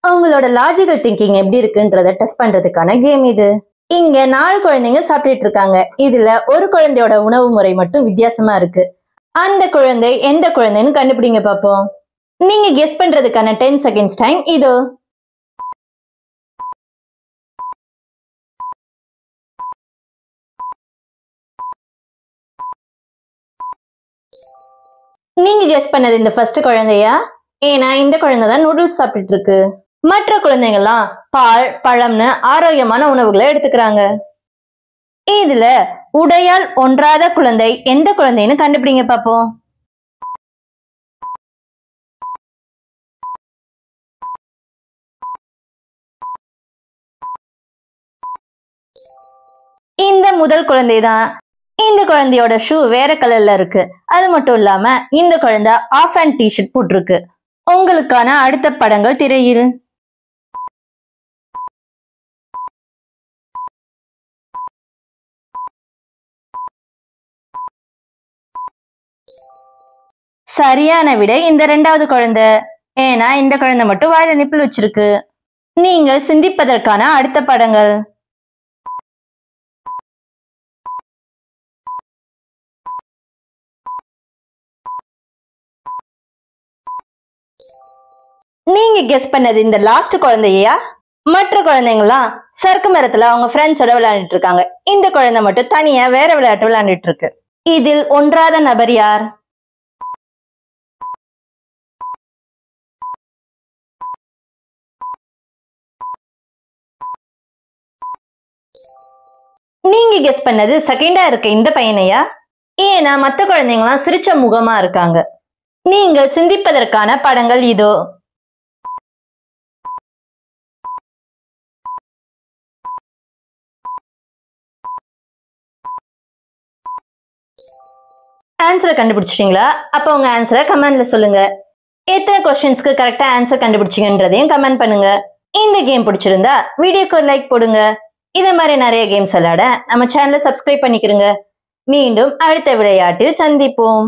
அவங்களோட logical thinking எப்படி இருக்குன்றத டெஸ்ட் பண்றதுக்கான கேம் இது. இங்க 4 குழந்தைங்க சாப்பிட்டுட்டு இருக்காங்க. இதுல ஒரு குழந்தையோட உணவு முறை மட்டும் வித்தியாசமா இருக்கு. அந்த குழந்தை எந்த குழந்தைன்னு கண்டுபிடிங்க பாப்போம். நீங்க கெஸ் பண்றதுக்கான 10 செகண்ட்ஸ் டைம் இதோ. நீங்க கெஸ் பண்ணது இந்த ஃபர்ஸ்ட் குழந்தையா? ஏன்னா இந்த குழந்தை தான் நூடுல்ஸ் சாப்பிட்டுட்டு இருக்கு. மற்ற குழந்தைங்கலாம் பால், பழம்னு ஆரோக்கியமான உணவுகளை எடுத்துக்கிறாங்க. இதுல உடையால் ஒன்றாத குழந்தை எந்த குழந்தைன்னு கண்டுபிடிங்க பாப்போம். இந்த முதல் குழந்தை தான். இந்த குழந்தையோட ஷூ வேற கலர்ல இருக்கு. அது மட்டும் இல்லாம இந்த குழந்தை ஆஃப் ஹேண்ட் டிஷர்ட் போட்டிருக்கு. உங்களுக்கான அடுத்த படங்கள் திரையில். சரியான விடை இந்த 2வது குழந்தை. ஏன்னா இந்த குழந்தை மட்டும் வாயில நிப்பிள் வச்சிருக்கு. நீங்கள் சிந்திப்பதற்கான அடுத்த படங்கள். நீங்க கெஸ் பண்ணது இந்த லாஸ்ட் குழந்தையா? மற்ற குழந்தைங்களாம் சறுக்கு மரத்துல அவங்க ஃப்ரெண்ட்ஸோட விளையாண்டுட்டு இருக்காங்க. இந்த குழந்தை மட்டும் தனியா வேற விளையாட்டு விளையாண்டுட்டு இருக்கு. இதில் ஒன்றாத நபர் யார்? நீங்க கெஸ் பண்ணது செகண்டா இருக்க இந்த பையனையா? ஏன்னா மற்ற குழந்தைங்களாம் சிரிச்ச முகமா இருக்காங்க. நீங்கள் சிந்திப்பதற்கான படங்கள் இதோ. ஆன்சரை கண்டுபிடிச்சிட்டீங்களா? அப்ப உங்க ஆன்சரை கமெண்ட்ல சொல்லுங்க. எத்தனை क्वेश्चंसக்கு கரெக்டா ஆன்சர் கண்டுபிடிச்சீங்கன்றதையும் கமெண்ட் பண்ணுங்க. இந்த கேம் பிடிச்சிருந்தா வீடியோக்கு ஒரு லைக் போடுங்க. இதே மாதிரி நிறைய கேம்ஸ் விளையாட நம்ம சேனலை சப்ஸ்கிரைப் பண்ணிக்கிறங்க. மீண்டும் அடுத்த விளையாட்டில் சந்திப்போம்.